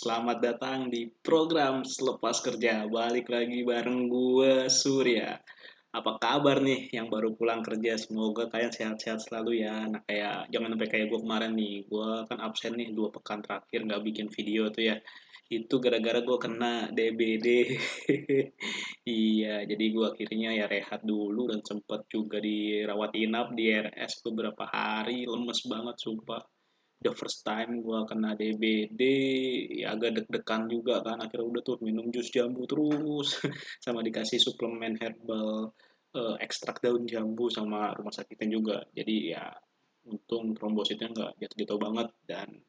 selamat datang di program Selepas Kerja. Balik lagi bareng gue, Surya. Apa kabar nih yang baru pulang kerja? Semoga kalian sehat-sehat selalu ya. Nah, jangan sampai kayak gue kemarin nih. Gue kan absen nih 2 pekan terakhir nggak bikin video tuh ya. Itu gara-gara gue kena DBD. Iya, jadi gue akhirnya ya rehat dulu dan sempet juga dirawat inap di RS beberapa hari. Lemes banget, sumpah. The first time gue kena DBD, ya agak deg-degan juga kan. Akhirnya udah tuh minum jus jambu terus, sama dikasih suplemen herbal, ekstrak daun jambu sama rumah sakitnya juga. Jadi ya untung trombositnya nggak jatuh-jatuh banget dan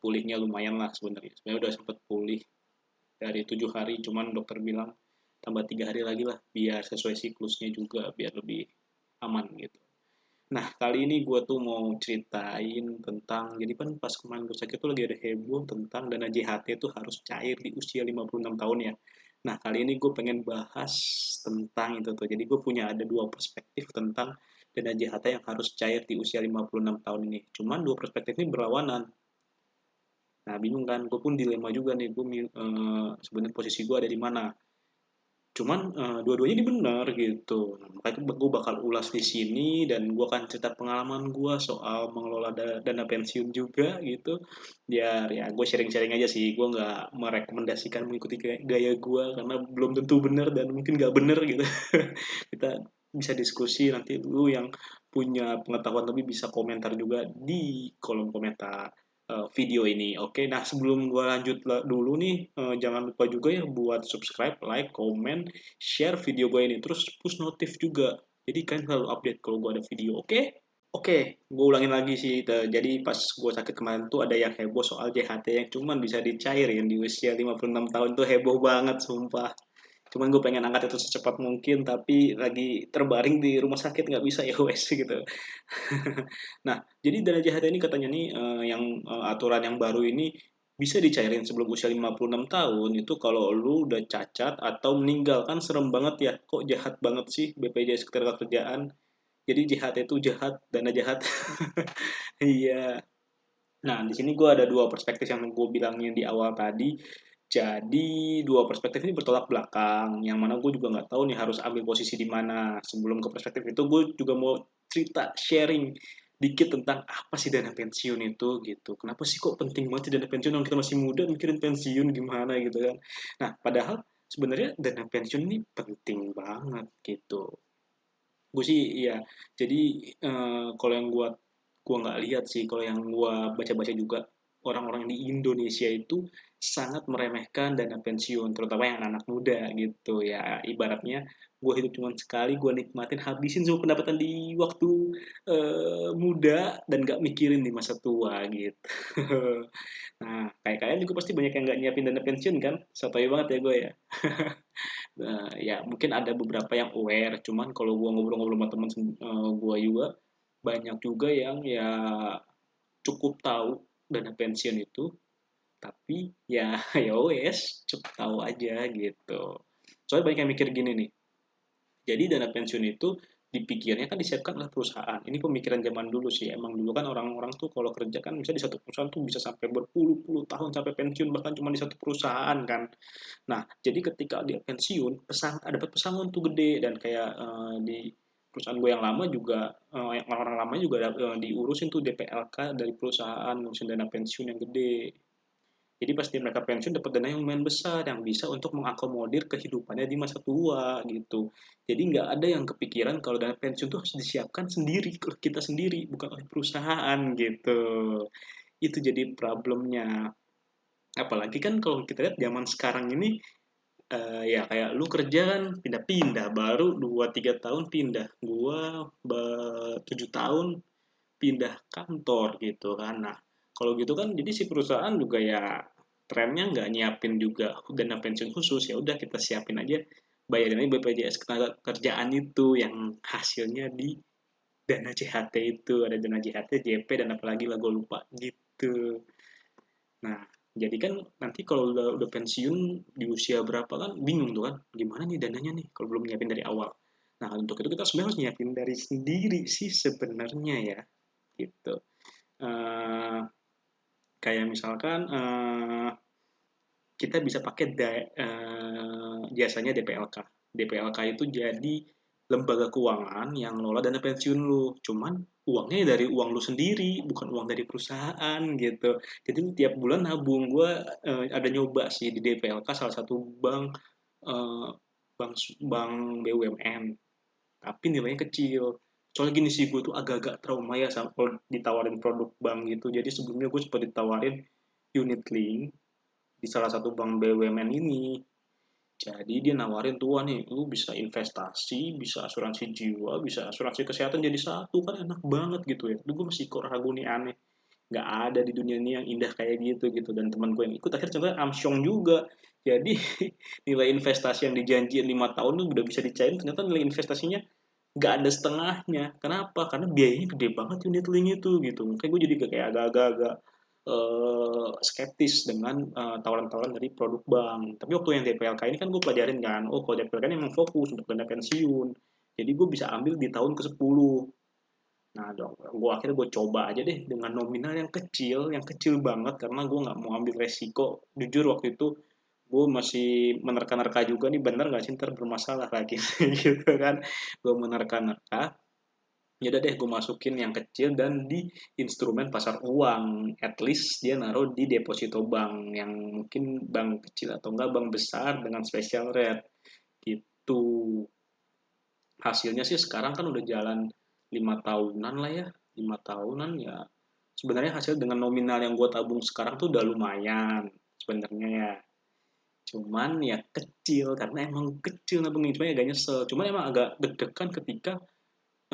pulihnya lumayan lah sebenarnya. Sebenarnya udah sempet pulih dari 7 hari, cuman dokter bilang tambah 3 hari lagi lah biar sesuai siklusnya juga biar lebih aman gitu. Nah, kali ini gue tuh mau ceritain tentang, jadi kan pas kemarin gue sakit tuh lagi ada heboh tentang dana JHT tuh harus cair di usia 56 tahun ya. Nah, kali ini gue pengen bahas tentang itu tuh. Jadi gue punya ada 2 perspektif tentang dana JHT yang harus cair di usia 56 tahun ini. Cuman 2 perspektif ini berlawanan. Nah, bingung kan? Gue pun dilema juga nih. Sebenarnya posisi gue ada di mana. Cuman dua-duanya ini benar gitu. Nah, makanya gue bakal ulas di sini dan gue akan cerita pengalaman gue soal mengelola dana pensiun juga gitu. Biar ya gue sharing-sharing aja sih. Gue nggak merekomendasikan mengikuti gaya gue karena belum tentu benar dan mungkin nggak benar gitu. Kita bisa diskusi nanti lu yang punya pengetahuan lebih bisa komentar juga di kolom komentar video ini. Oke, nah sebelum gue lanjut dulu nih, jangan lupa juga ya buat subscribe, like, comment, share video gue ini. Terus push notif juga. Jadi kalian selalu update kalau gue ada video, oke? Oke, gue ulangin lagi sih. Jadi pas gue sakit kemarin tuh ada yang heboh soal JHT yang cuman bisa dicairin di usia 56 tahun tuh heboh banget, sumpah. Cuman gue pengen angkat itu secepat mungkin, tapi lagi terbaring di rumah sakit nggak bisa ya wes gitu. Nah, jadi dana JHT ini katanya nih aturan yang baru ini bisa dicairin sebelum usia 56 tahun itu kalau lu udah cacat atau meninggal. Kan serem banget ya, kok jahat banget sih BPJS Ketenagakerjaan. Jadi JHT itu jahat, dana jahat. Iya. Nah, di sini gue ada 2 perspektif yang gue bilangin di awal tadi. Jadi 2 perspektif ini bertolak belakang, yang mana gue juga nggak tahu nih harus ambil posisi di mana. Sebelum ke perspektif itu, gue juga mau cerita sharing dikit tentang apa sih dana pensiun itu gitu. Kenapa sih kok penting banget sih dana pensiun orang kita masih muda mikirin pensiun gimana gitu kan. Nah, padahal sebenarnya dana pensiun ini penting banget gitu. Gue sih iya. Jadi kalau yang gua nggak lihat sih, kalau yang gua baca-baca juga orang-orang di Indonesia itu sangat meremehkan dana pensiun, terutama yang anak muda gitu ya. Ibaratnya gue hidup cuma sekali, gue nikmatin habisin semua pendapatan di waktu muda dan nggak mikirin di masa tua gitu. Nah, kayak kalian juga pasti banyak yang nggak nyiapin dana pensiun kan? Sotoy banget ya gue ya. Ya mungkin ada beberapa yang aware, cuman kalau gua ngobrol-ngobrol sama temen gua juga banyak juga yang ya cukup tahu dana pensiun itu, tapi ya ya wes cukup tahu aja gitu. Soalnya banyak yang mikir gini nih, jadi dana pensiun itu dipikirnya kan disiapkan oleh perusahaan. Ini pemikiran zaman dulu sih. Emang dulu kan orang-orang tuh kalau kerja kan bisa di satu perusahaan tuh bisa sampai berpuluh-puluh tahun sampai pensiun bahkan cuma di satu perusahaan kan. Nah, jadi ketika dia pensiun, dapat pesangon tuh gede dan kayak di perusahaan gue yang lama juga yang orang-orang lama juga diurusin tuh DPLK dari perusahaan ngurusin dana pensiun yang gede. Jadi pasti mereka pensiun dapat dana yang lumayan besar yang bisa untuk mengakomodir kehidupannya di masa tua gitu. Jadi nggak ada yang kepikiran kalau dana pensiun tuh harus disiapkan sendiri, kalau kita sendiri bukan oleh perusahaan gitu. Itu jadi problemnya. Apalagi kan kalau kita lihat zaman sekarang ini ya kayak lu kerja kan pindah-pindah, baru 2 3 tahun pindah. Gua 7 tahun pindah kantor gitu kan. Nah, kalau gitu kan jadi si perusahaan juga ya trennya nggak nyiapin juga dana pensiun khusus, ya udah kita siapin aja bayarin aja BPJS Ketenagakerjaan itu yang hasilnya di dana JHT itu, ada dana JHT, JP dan apalagi lah gue lupa gitu. Nah, jadi kan nanti kalau udah pensiun di usia berapa kan bingung tuh kan, gimana nih dananya nih kalau belum nyiapin dari awal. Nah, untuk itu kita sebenarnya harus nyiapin dari sendiri sih sebenarnya ya, gitu. Eh, Kayak misalkan kita bisa pakai jasanya DPLK. DPLK itu jadi lembaga keuangan yang ngelola dana pensiun lu. Cuman uangnya dari uang lu sendiri, bukan uang dari perusahaan gitu. Jadi lu tiap bulan nabung. Gue ada nyoba sih di DPLK salah satu bank eh, bank bank BUMN, tapi nilainya kecil. Soalnya gini sih, gue tuh agak-agak trauma ya sama kalau ditawarin produk bank gitu. Jadi sebelumnya gue sempat ditawarin unit link di salah satu bank BUMN ini. Jadi dia nawarin tuh, nih, lu bisa investasi, bisa asuransi jiwa, bisa asuransi kesehatan jadi satu, kan enak banget gitu ya. Tapi gue masih kok ragu nih, aneh. Nggak ada di dunia ini yang indah kayak gitu. Dan teman gue yang ikut akhirnya contohnya Amsyong juga. Jadi nilai investasi yang dijanjiin 5 tahun tuh udah bisa dicairin, ternyata nilai investasinya nggak ada setengahnya. Kenapa? Karena biayanya gede banget unit link itu gitu. Makanya gue jadi kayak agak-agak skeptis dengan tawaran-tawaran dari produk bank. Tapi waktu yang DPLK ini kan gue pelajarin kan, oh kalau DPLK ini memang fokus untuk dana pensiun. Jadi gue bisa ambil di tahun ke-10. Nah, dong, gue coba aja deh dengan nominal yang kecil banget karena gue nggak mau ambil resiko. Jujur waktu itu gue masih menerka-nerka juga nih, bener nggak sih ntar bermasalah lagi gitu kan. Gue menerka-nerka, ya udah deh gue masukin yang kecil dan di instrumen pasar uang, at least dia naruh di deposito bank yang mungkin bank kecil atau enggak bank besar dengan special rate gitu. Hasilnya sih sekarang kan udah jalan 5 tahunan lah ya, 5 tahunan ya. Sebenarnya hasil dengan nominal yang gue tabung sekarang tuh udah lumayan sebenarnya ya. Cuman ya kecil karena emang kecil nabungnya, cuma agak nyesel. Cuman emang agak deg-degan ketika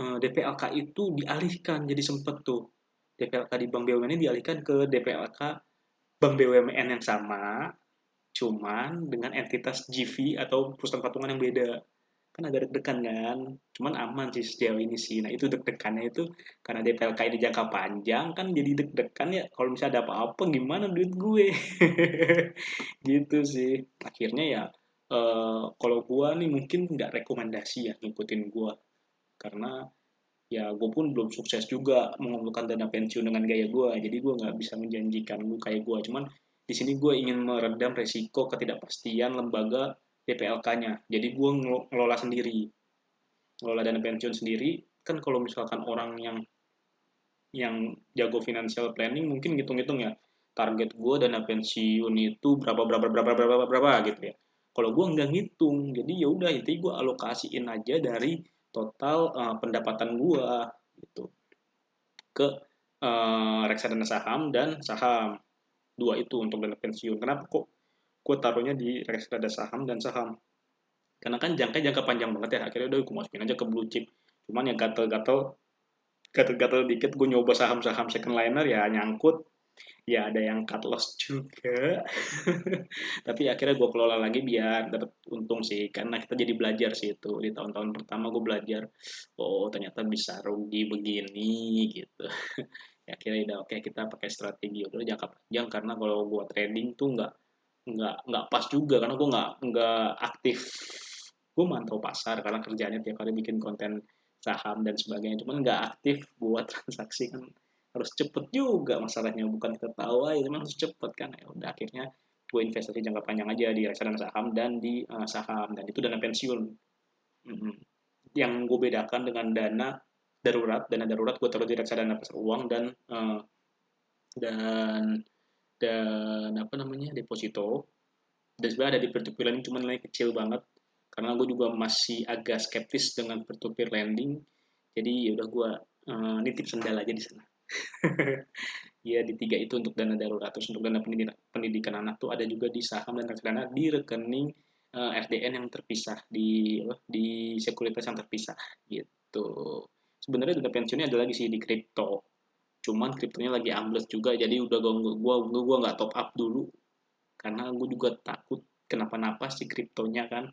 DPLK itu dialihkan, jadi sempet tuh DPLK di Bank BUMN ini dialihkan ke DPLK Bank BUMN yang sama, cuman dengan entitas GV atau perusahaan patungan yang beda. Kan agak deg-degan kan, cuman aman sih sejauh ini sih. Nah itu deg-degannya itu karena DPLK ini jangka panjang kan, jadi deg-degan ya kalau misalnya ada apa-apa gimana duit gue. Gitu sih. Akhirnya ya kalau gue nih mungkin nggak rekomendasi ya ngikutin gue, karena ya gue pun belum sukses juga mengumpulkan dana pensiun dengan gaya gue, jadi gue nggak bisa menjanjikan lu kayak gue. Cuman di sini gue ingin meredam resiko ketidakpastian lembaga DPLK-nya, jadi gue ngelola sendiri, ngelola dana pensiun sendiri. Kan kalau misalkan orang yang jago financial planning mungkin ngitung-ngitung ya, target gue dana pensiun itu berapa berapa berapa berapa berapa, berapa gitu ya. Kalau gue nggak ngitung, jadi ya udah itu gue alokasiin aja dari total pendapatan gue gitu ke reksadana saham dan saham, dua itu untuk dana pensiun. Kenapa kok gue taruhnya di reksadana saham dan saham? Karena kan jangka panjang banget ya, akhirnya udah gue masukin aja ke blue chip. Cuman ya gatel-gatel dikit gue nyoba saham-saham second liner ya nyangkut, ya ada yang cut loss juga. Tapi akhirnya gue kelola lagi biar dapat untung sih, karena kita jadi belajar sih itu di tahun-tahun pertama gue belajar, oh ternyata bisa rugi begini gitu. Ya akhirnya udah oke, kita pakai strategi udah jangka panjang, karena kalau gue trading tuh nggak pas juga karena gue nggak aktif. Gue mantau pasar karena kerjanya tiap hari bikin konten saham dan sebagainya, cuman nggak aktif buat transaksi kan. Harus cepet juga masalahnya, bukan kita tahu aja cuman harus cepet kan. Ya udah akhirnya gue investasi jangka panjang aja di reksadana saham dan di saham, dan itu dana pensiun. Mm-mm. Yang gue bedakan dengan dana darurat gue taruh di reksadana pasar uang dan dan apa namanya deposito. Dan sebenarnya ada di peer-to-peer lending, cuma nilai kecil banget karena gue juga masih agak skeptis dengan peer-to-peer lending. Jadi ya udah gue nitip sendal aja di sana. Ya di tiga itu untuk dana darurat. Terus untuk dana pendidikan anak tuh ada juga di saham dan reksadana di rekening FDN yang terpisah, di sekuritas yang terpisah gitu. Sebenarnya dana pensiunnya ada lagi sih di kripto, cuman kriptonya lagi ambles juga, jadi udah gua nggak top up dulu karena gue juga takut kenapa-napa si kriptonya kan.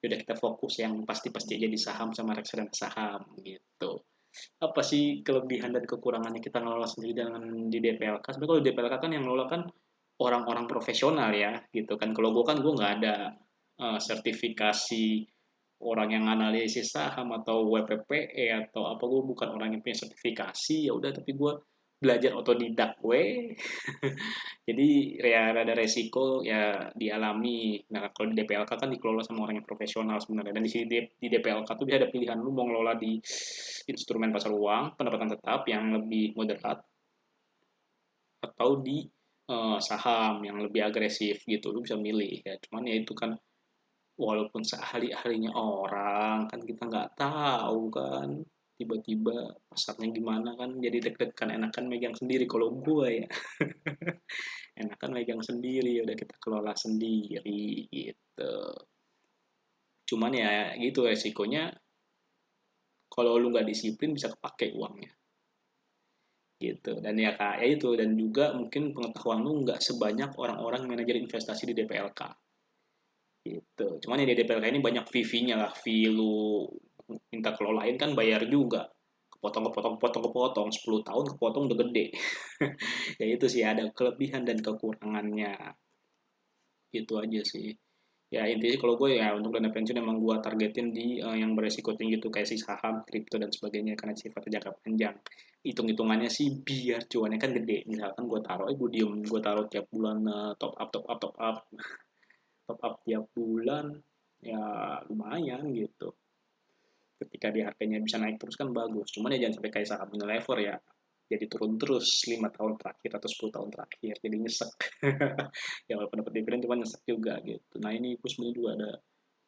Ya udah kita fokus yang pasti-pasti aja di saham sama reksadana saham gitu. Apa sih kelebihan dan kekurangannya kita ngelola sendiri dengan di DPLK? Sebenarnya kalau di DPLK kan yang ngelola kan orang-orang profesional ya gitu kan. Kalau gue nggak ada sertifikasi orang yang analisis saham atau WPPE atau apa, gue bukan orang yang punya sertifikasi. Ya udah, tapi gue belajar otodidak gue. Jadi ya ada resiko ya dialami. Nah kalau di DPLK kan dikelola sama orang yang profesional sebenarnya. Dan di DPLK tuh bisa ada pilihan lu mau ngelola di instrumen pasar uang, pendapatan tetap yang lebih moderat, atau di saham yang lebih agresif gitu. Lu bisa milih ya. Cuman ya itu kan walaupun seahli-ahlinya orang kan kita nggak tahu kan tiba-tiba pasarnya gimana kan jadi deg-degan enakan megang sendiri kalau gue ya. Enakan megang sendiri udah kita kelola sendiri gitu. Cuman ya gitu resikonya kalau lu nggak disiplin bisa kepake uangnya gitu. Dan ya kak ya itu, dan juga mungkin pengetahuan lu nggak sebanyak orang-orang manajer investasi di DPLK gitu. Cuman ya di DPLK ini banyak fee-nya lah, fee lu minta kelolain kan bayar juga, kepotong 10 tahun kepotong udah gede. Ya itu sih ada kelebihan dan kekurangannya, gitu aja sih. Ya intinya kalau gue ya untuk dana pensiun emang gue targetin di yang beresiko tinggi tuh kayak si saham, kripto dan sebagainya karena sifatnya jangka panjang. Hitung-hitungannya sih biar cuannya kan gede. Misalkan gue taruh, gue diem, gue taruh tiap bulan top up tiap bulan ya lumayan gitu. Ketika di harganya bisa naik terus kan bagus. Cuman ya jangan sampai kayak saham Unilever ya. Jadi turun terus 5 tahun terakhir atau 10 tahun terakhir. Jadi nyesek. Ya walaupun dapat dividen cuma nyesek juga gitu. Nah ini gue sebenarnya juga ada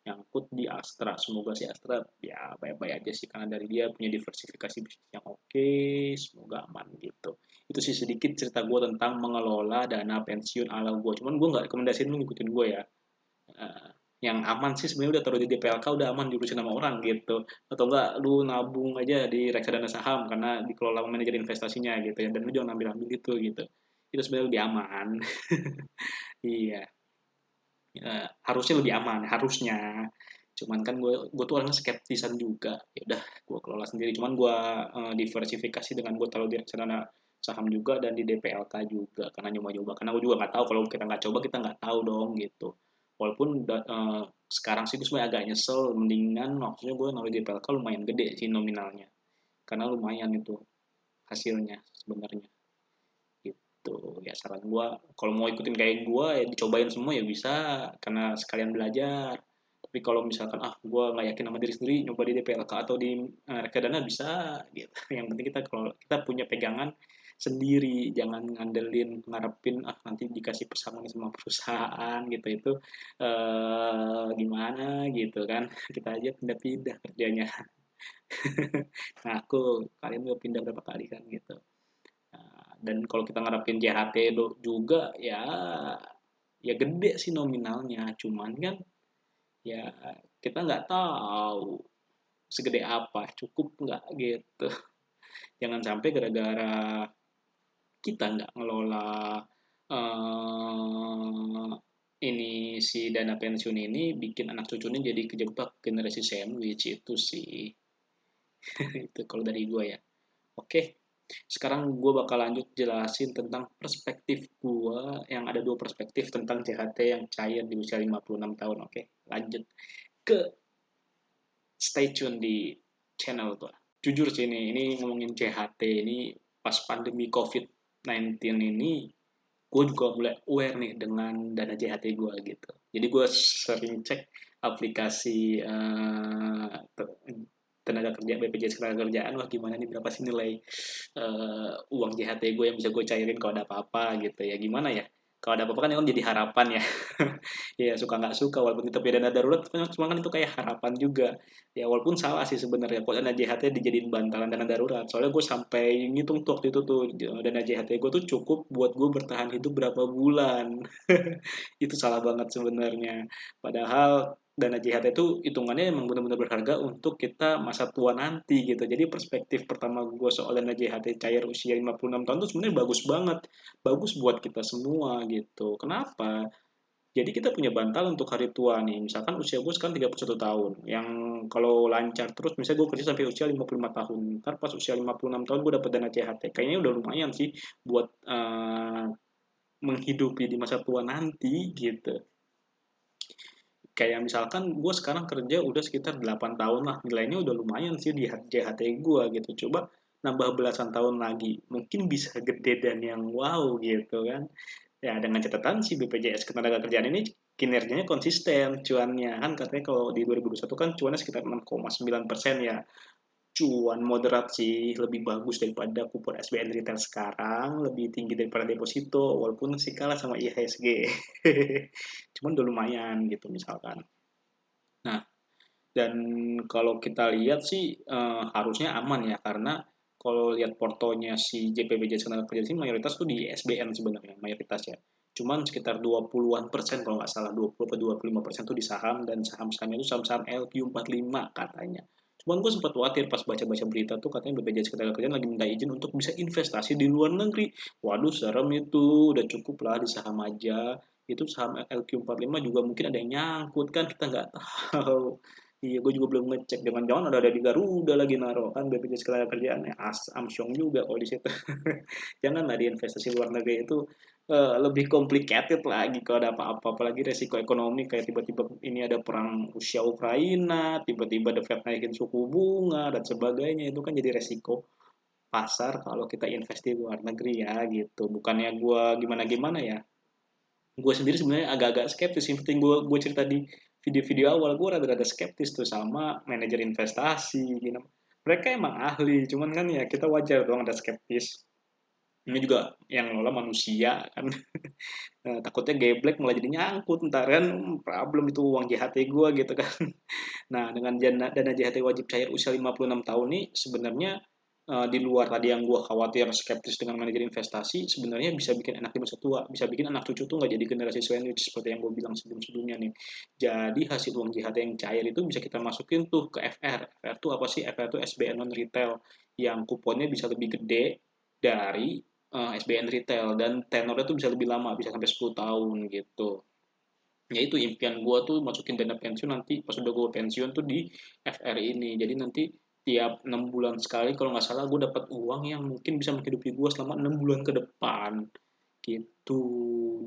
nyangkut di Astra. Semoga si Astra ya baik-baik aja sih karena dari dia punya diversifikasi bisnis yang oke. Semoga aman gitu. Itu sih sedikit cerita gue tentang mengelola dana pensiun ala gue. Cuman gue nggak rekomendasiin lu ngikutin gue ya. Eh, yang aman sih sebenarnya udah taruh di DPLK udah aman diurusin sama orang gitu, atau enggak lu nabung aja di reksadana saham karena dikelola manajer investasinya gitu ya, dan lu jangan ambil ambil itu sebenarnya lebih aman. Iya. Harusnya lebih aman harusnya, cuman kan gue tuh orangnya skeptisan juga, ya udah gue kelola sendiri, cuman gue diversifikasi dengan gue taruh di reksadana saham juga dan di DPLK juga karena nyoba-nyoba, karena gue juga nggak tahu, kalau kita nggak coba kita nggak tahu dong gitu. Walaupun sekarang sih gue sebenarnya agak nyesel, mendingan maksudnya gue naruh di DPLK lumayan gede sih nominalnya, karena lumayan itu hasilnya sebenarnya gitu. Ya saran gue kalau mau ikutin kayak gue ya dicobain semua ya bisa karena sekalian belajar. Tapi kalau misalkan gue nggak yakin sama diri sendiri, nyoba di DPLK atau di reksadana bisa gitu. Yang penting kita kalau kita punya pegangan sendiri, jangan ngandelin ngarepin nanti dikasih pesangon sama perusahaan gitu, itu gimana gitu kan. Kita aja pindah-pindah kerjanya. Nah aku kalian udah pindah berapa kali kan gitu. Nah, dan kalau kita ngarepin JHT juga ya ya gede sih nominalnya, cuman kan ya kita nggak tahu segede apa, cukup nggak gitu. Jangan sampai gara-gara kita nggak ngelola eh, ini si dana pensiun ini bikin anak cucunya jadi kejebak generasi sandwich itu sih. Itu kalau dari gue ya. Oke, sekarang gue bakal lanjut jelasin tentang perspektif gue, yang ada dua perspektif tentang CHT yang cair di usia 56 tahun. Oke, lanjut ke stay tune di channel gue. Jujur sih ini ngomongin CHT ini pas pandemi COVID-19 ini, gue juga mulai aware nih dengan dana CHT gue gitu. Jadi gue sering cek aplikasi tenaga kerja BPJS Ketenagakerjaan, wah gimana nih berapa sih nilai uang JHT gue yang bisa gue cairin kalau ada apa-apa gitu ya, gimana ya, kalau ada apa-apa kan itu jadi harapan ya. Ya suka nggak suka walaupun kita punya dana darurat, cuma kan itu kayak harapan juga ya, walaupun salah sih sebenarnya kok dana JHT dijadiin bantalan dana darurat, soalnya gue sampai ngitung tuh waktu itu tuh dana JHT gue tuh cukup buat gue bertahan hidup berapa bulan. Itu salah banget sebenarnya, padahal dana JHT itu hitungannya emang benar-benar berharga untuk kita masa tua nanti gitu. Jadi perspektif pertama gue soal dana JHT cair usia 56 tahun itu sebenarnya bagus banget. Bagus buat kita semua gitu. Kenapa? Jadi kita punya bantal untuk hari tua nih. Misalkan usia gue sekarang 31 tahun. Yang kalau lancar terus, misalnya gue kerja sampai usia 55 tahun. Ntar pas usia 56 tahun gue dapet dana CHT. Kayaknya udah lumayan sih buat menghidupi di masa tua nanti gitu. Kayak misalkan gue sekarang kerja udah sekitar 8 tahun lah, nilainya udah lumayan sih di JHT gue gitu. Coba nambah belasan tahun lagi. Mungkin bisa gede dan yang wow gitu kan. Ya dengan catatan si BPJS Ketenagakerjaan ini kinerjanya konsisten cuannya kan katanya kalau di 2021 kan cuannya sekitar 6,9% ya, cuan moderat sih, lebih bagus daripada kupon SBN retail sekarang, lebih tinggi daripada deposito, walaupun sih kalah sama IHSG. Cuman udah lumayan gitu misalkan. Nah, dan kalau kita lihat sih harusnya aman ya, karena kalau lihat portonya si JPBJ Ketenagakerjaan sih mayoritas tuh di SBN sebenarnya, mayoritas ya. Cuman sekitar 20-an persen kalau nggak salah, 20 atau 25% tuh di saham, dan saham-sahamnya itu saham-saham LQ45 katanya. Cuman gue sempat khawatir pas baca-baca berita tuh katanya BPJS Ketenagakerjaan lagi minta izin untuk bisa investasi di luar negeri. Waduh, serem itu. Udah cukup lah di saham aja. Itu saham LQ45 juga mungkin ada yang nyangkut kan, kita nggak tahu. Iya, gue juga belum ngecek. Jangan-jangan ada di Garuda lagi naruh kan BPJS Ketenagakerjaan, Amsyong juga kalau di situ. Janganlah di investasi luar negeri itu lebih complicated lagi kalau ada apa-apa, apalagi resiko ekonomi kayak tiba-tiba ini ada perang Rusia Ukraina, tiba-tiba The Fed naikin suku bunga dan sebagainya, itu kan jadi resiko pasar kalau kita invest di luar negeri ya gitu. Bukannya gue gimana-gimana ya, gue sendiri sebenarnya agak-agak skeptis. Yang penting gue cerita di video-video awal, gue rada-rada skeptis tuh sama manajer investasi gitu. Mereka emang ahli, cuman kan ya kita wajar dong ada skeptis. Ini juga yang ngelola manusia kan. Takutnya geblek malah jadi nyangkut ntar kan, problem itu uang JHT gue gitu kan. Nah, dengan dana JHT wajib cair usia 56 tahun nih sebenarnya di luar tadi yang gue khawatir skeptis dengan manajer investasi, sebenarnya bisa bikin anak di masa tua, bisa bikin anak cucu tuh nggak jadi generasi sandwich seperti yang gue bilang sebelum-sebelumnya nih. Jadi hasil uang JHT yang cair itu bisa kita masukin tuh ke FR. FR itu apa sih? FR itu SBN non retail yang kuponnya bisa lebih gede dari SBN retail, dan tenornya tuh bisa lebih lama, bisa sampai 10 tahun gitu. Ya itu impian gue tuh masukin dana pensiun nanti pas udah gue pensiun tuh di FR ini. Jadi nanti tiap 6 bulan sekali kalau nggak salah gue dapat uang yang mungkin bisa menghidupi gue selama 6 bulan ke depan gitu.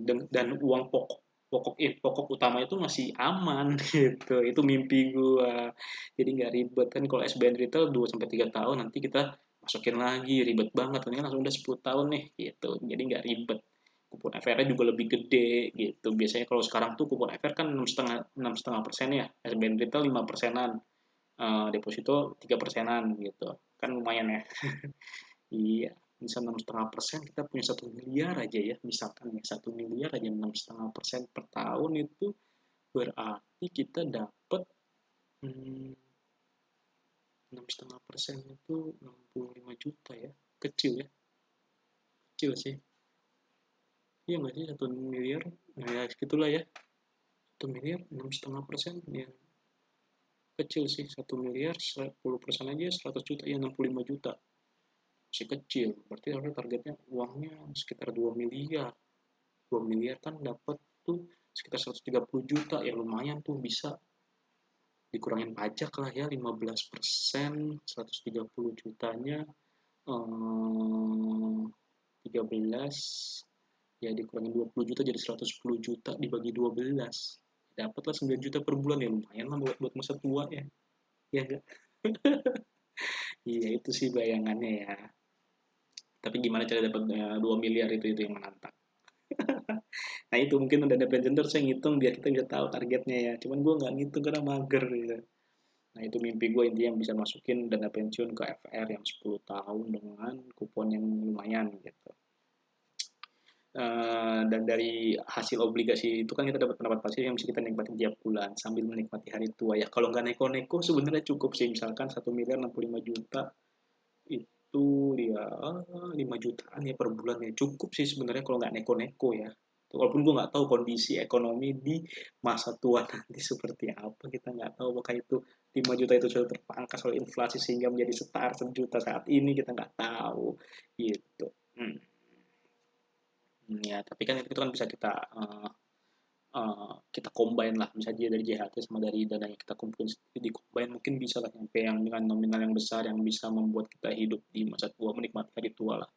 Dan uang pokok utama itu masih aman gitu. Itu mimpi gue. Jadi nggak ribet kan, kalau SBN retail 2 sampai 3 tahun nanti kita masukin lagi, ribet banget. Ini langsung udah 10 tahun nih gitu. Jadi nggak ribet. Kupon FR-nya juga lebih gede gitu. Biasanya kalau sekarang tuh kupon FR kan 6,5% ya, SBN retail 5%-an, deposito 3%-an gitu. Kan lumayan ya. Iya, bisa 6,5%, kita punya 1 miliar aja ya, misalkan ya 1 miliar aja 6,5% per tahun, itu berarti kita dapat 6,5% itu 65 juta ya, kecil ya, kecil sih. Iya nggak sih 1 miliar, nah, ya segitulah ya, 1 miliar 6,5% ya, kecil sih. 1 miliar 10% aja 100 juta ya 65 juta, masih kecil. Berarti harusnya targetnya uangnya sekitar 2 miliar. 2 miliar kan dapat tuh sekitar 130 juta, ya lumayan tuh, bisa dikurangin pajak lah ya 15%, 130 jutanya 13, ya dikurangin 20 juta jadi 110 juta, dibagi 12 dapatlah 9 juta per bulan, ya lumayan lah buat masa tua ya, ya enggak. Iya itu sih bayangannya ya, tapi gimana cara dapat 2 miliar itu yang menantang. Nah itu mungkin udah ada presenter saya ngitung biar kita bisa tahu targetnya ya, cuman gue nggak ngitung karena mager gitu. Nah itu mimpi gue intinya bisa masukin dana pensiun ke FR yang 10 tahun dengan kupon yang lumayan gitu. Dan dari hasil obligasi itu kan kita dapat pendapat pasif yang bisa kita nikmati tiap bulan sambil menikmati hari tua ya. Kalau nggak neko-neko sebenarnya cukup sih, misalkan 1 miliar 65 juta itu dia 5 jutaan ya per bulan ya, cukup sih sebenarnya kalau nggak neko-neko ya. Walaupun gue nggak tahu kondisi ekonomi di masa tua nanti seperti apa, kita nggak tahu apakah itu 5 juta itu sudah terpangkas oleh inflasi sehingga menjadi setara 1 juta saat ini, kita nggak tahu gitu. Hmm. Ya, tapi kan itu kan bisa kita kita combine lah, misalnya dari JHT sama dari dana yang kita kumpulin di combine, mungkin bisa lah sampai yang dengan nominal yang besar yang bisa membuat kita hidup di masa tua, menikmati hari tua lah,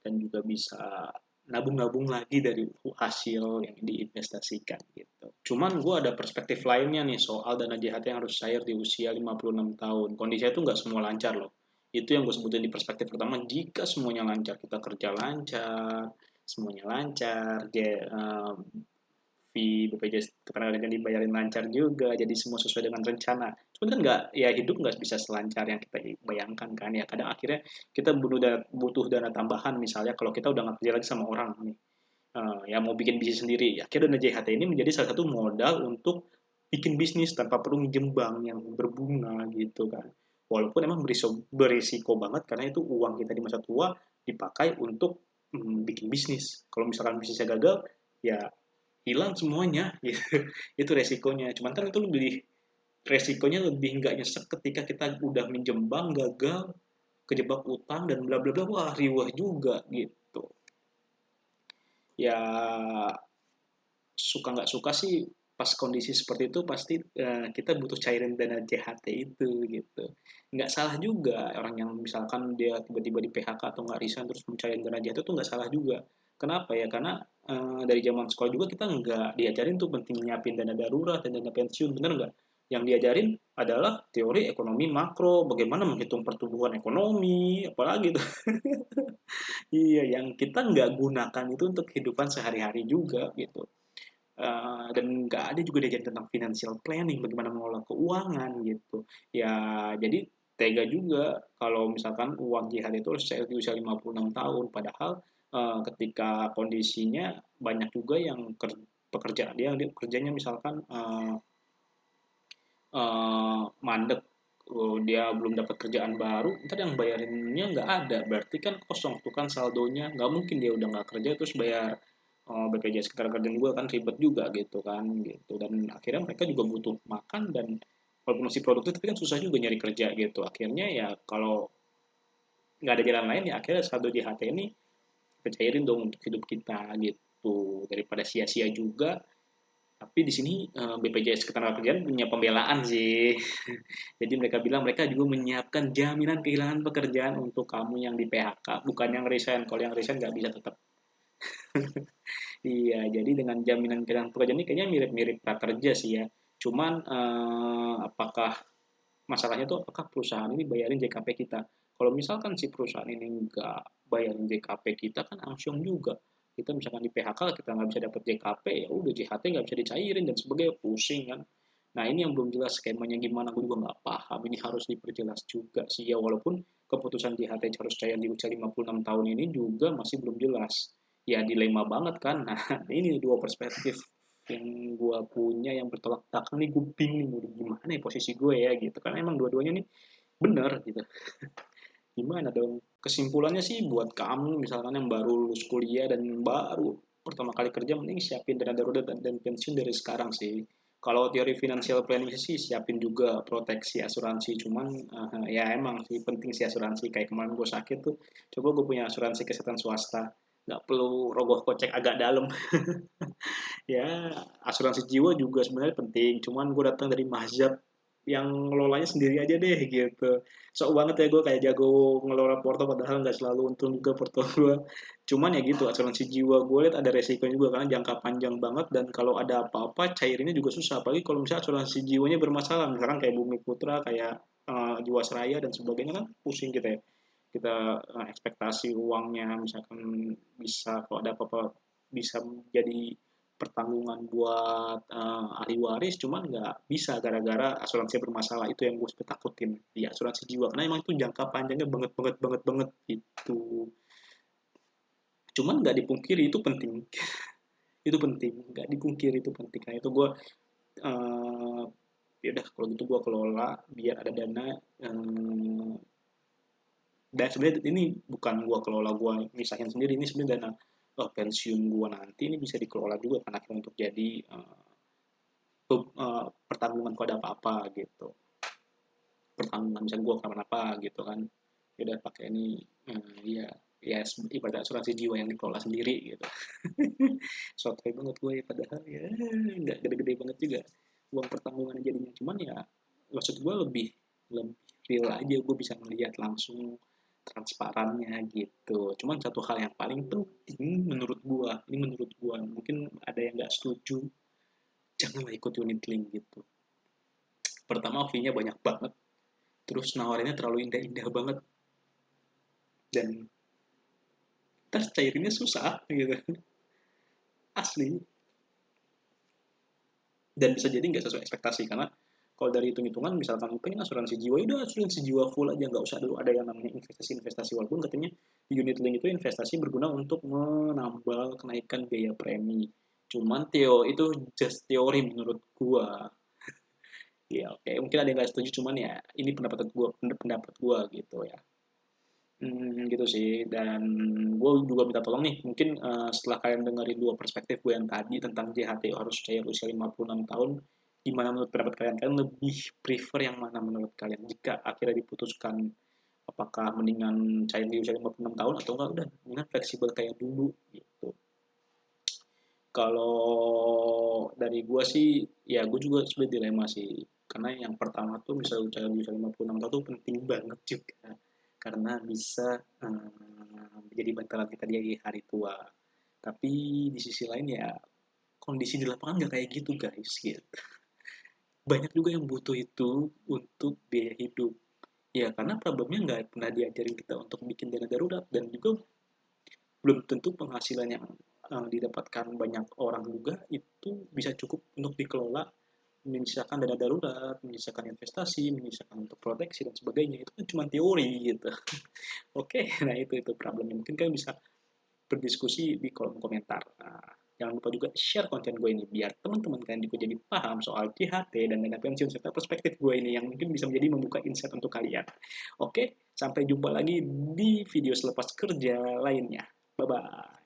dan juga bisa nabung-nabung lagi dari hasil yang diinvestasikan gitu. Cuman gue ada perspektif lainnya nih soal dana JHT yang harus cair di usia 56 tahun. Kondisinya itu nggak semua lancar loh. Itu yang gue sebutin di perspektif pertama, jika semuanya lancar, kita kerja lancar, semuanya lancar, fee BPJS ketenagakerjaan dibayarin lancar juga, jadi semua sesuai dengan rencana. Cuman kan nggak, ya hidup nggak bisa selancar yang kita bayangkan kan ya. Kadang akhirnya kita butuh dana tambahan, misalnya kalau kita udah nggak kerja lagi sama orang nih, yang mau bikin bisnis sendiri. Akhirnya dana JHT ini menjadi salah satu modal untuk bikin bisnis tanpa perlu minjem bank yang berbunga gitu kan. Walaupun emang berisiko banget karena itu uang kita di masa tua dipakai untuk bikin bisnis. Kalau misalkan bisnisnya gagal, ya hilang semuanya gitu. Itu resikonya. Cuman kan itu lebih resikonya lebih nggak nyesek ketika kita udah minjem bank gagal, kejebak utang dan bla bla bla, wah riwah juga gitu. Ya suka nggak suka sih pas kondisi seperti itu pasti kita butuh cairin dana JHT itu gitu. Nggak salah juga orang yang misalkan dia tiba-tiba di PHK atau nggak resign terus mencairin dana JHT itu nggak salah juga. Kenapa ya? Karena dari zaman sekolah juga kita nggak diajarin tuh penting nyiapin dana darurat dan dana pensiun, bener nggak? Yang diajarin adalah teori ekonomi makro, bagaimana menghitung pertumbuhan ekonomi, apalagi tuh. Iya, yang kita nggak gunakan itu untuk kehidupan sehari-hari juga gitu. Dan nggak ada juga diajarin tentang financial planning, bagaimana mengelola keuangan gitu. Ya, jadi tega juga kalau misalkan uang jihad itu harus cair di usia 56 tahun, padahal ketika kondisinya banyak juga yang pekerjaan dia kerjanya misalkan mandek, dia belum dapat kerjaan baru, ntar yang bayarinnya nggak ada, berarti kan kosong tuh kan saldonya, nggak mungkin dia udah nggak kerja terus bayar BPJS ketenagakerjaan juga kan ribet juga gitu kan gitu, dan akhirnya mereka juga butuh makan dan walaupun masih produktif tapi kan susah juga nyari kerja gitu, akhirnya ya kalau nggak ada jalan lain ya akhirnya saldo JHT ini kita cairin dong untuk hidup kita gitu, daripada sia-sia juga. Tapi di sini BPJS Ketenagakerjaan punya pembelaan sih. Jadi mereka bilang mereka juga menyiapkan jaminan kehilangan pekerjaan untuk kamu yang di PHK, bukan yang resign. Kalau yang resign nggak bisa tetap. Iya, jadi dengan jaminan kehilangan pekerjaan ini kayaknya mirip-mirip prakerja sih ya. Cuman apakah masalahnya tuh apakah perusahaan ini bayarin JKP kita? Kalau misalkan si perusahaan ini nggak bayarin JKP kita kan amsyong juga. Kita misalkan di PHK kita nggak bisa dapat JKP, ya udah JHT nggak bisa dicairin dan sebagainya, pusing kan. Nah ini yang belum jelas skemanya gimana, gue juga nggak paham. Ini harus diperjelas juga sih ya, walaupun keputusan JHT harus cair di usia 56 tahun ini juga masih belum jelas. Ya dilema banget kan. Nah ini dua perspektif yang gue punya yang bertolak belakang nih, gue bingung mau gimana ya posisi gue ya gitu kan, emang dua-duanya nih bener gitu, gimana dong kesimpulannya sih buat kamu misalkan yang baru lulus kuliah dan baru pertama kali kerja, mending siapin dana darurat dan pensiun dari sekarang sih. Kalau teori financial planning sih siapin juga proteksi asuransi, cuman ya emang sih penting sih asuransi, kayak kemarin gue sakit tuh coba gue punya asuransi kesehatan swasta, nggak perlu rogoh kocek agak dalam. Ya asuransi jiwa juga sebenarnya penting, cuman gue datang dari mazhab yang ngelolanya sendiri aja deh gitu. Sok banget ya gue kayak jago ngelola porto, padahal nggak selalu untung juga porto gue. Cuman ya gitu, asuransi jiwa gue lihat ada resikonya juga karena jangka panjang banget, dan kalau ada apa-apa cairinnya juga susah, apalagi kalau misalnya asuransi jiwanya bermasalah, misalkan kayak Bumi Putra, kayak Jiwasraya dan sebagainya, kan pusing kita ya. Kita ekspektasi uangnya misalkan bisa kalau ada apa-apa bisa jadi pertanggungan buat ahli waris, cuman nggak bisa gara-gara asuransi bermasalah. Itu yang gue takutin di asuransi jiwa, karena emang itu jangka panjangnya banget banget banget banget gitu. Cuman nggak dipungkiri itu penting. Itu penting, nggak dipungkiri itu penting, karena itu gue uh, ya udah kalau gitu gue kelola biar ada dana, uh, dan sebenarnya ini bukan gue kelola gue misahin sendiri, ini sebenarnya dana pensiun gue nanti ini bisa dikelola juga kan akhirnya untuk jadi pertanggungan kalau ada apa-apa gitu, pertanggungan misalnya gue kenapa-napa gitu kan, ya udah pakai ini, ya ya ibarat asuransi jiwa yang dikelola sendiri gitu. Sotoy banget gue ya, padahal ya nggak gede-gede banget juga uang pertanggungan jadinya, cuman ya maksud gue lebih lebih real aja, gue bisa melihat langsung transparannya gitu. Cuman satu hal yang paling penting menurut gue, ini menurut gue mungkin ada yang nggak setuju, janganlah ikut unit link gitu. Pertama fee-nya banyak banget, terus nawarinnya terlalu indah-indah banget. dan tas cairinnya susah gitu, asli. Dan bisa jadi nggak sesuai ekspektasi, karena kalau dari hitung-hitungan misalkan pengen asuransi jiwa, ya udah asuransi jiwa full aja, nggak usah dulu ada yang namanya investasi-investasi, walaupun katanya unit link itu investasi berguna untuk menambal kenaikan biaya premi, cuman itu just teori menurut gua. Ya oke, mungkin ada yang nggak setuju, cuman ya ini pendapat gua gitu ya. Gitu sih. Dan gue juga minta tolong nih, mungkin setelah kalian dengerin dua perspektif gue yang tadi tentang JHT harus cair usia 56 tahun, gimana menurut pendapat kalian? Kalian lebih prefer yang mana menurut kalian? Jika akhirnya diputuskan, apakah mendingan cair di usia 56 tahun atau enggak udah mendingan fleksibel kayak dulu gitu. Kalau dari gue sih, ya gue juga sebenarnya dilema sih. Karena yang pertama tuh misalnya usia usia 56 tahun tuh penting banget juga. Karena bisa menjadi bantalan kita di hari tua. Tapi di sisi lain ya kondisi di lapangan nggak kayak gitu guys. Gitu. Banyak juga yang butuh itu untuk biaya hidup. Ya karena problemnya nggak pernah diajarin kita untuk bikin dana darurat, dan juga belum tentu penghasilan yang didapatkan banyak orang juga itu bisa cukup untuk dikelola, menyisakan dana darurat, menyisakan investasi, menyisakan untuk proteksi dan sebagainya. Itu kan cuma teori gitu. Oke, nah itu problemnya. Mungkin kalian bisa berdiskusi di kolom komentar. Nah, jangan lupa juga share konten gue ini biar teman-teman kalian juga jadi paham soal JHT dan dana pensiun serta perspektif gue ini yang mungkin bisa menjadi membuka insight untuk kalian. Oke, sampai jumpa lagi di video selepas kerja lainnya. Bye bye.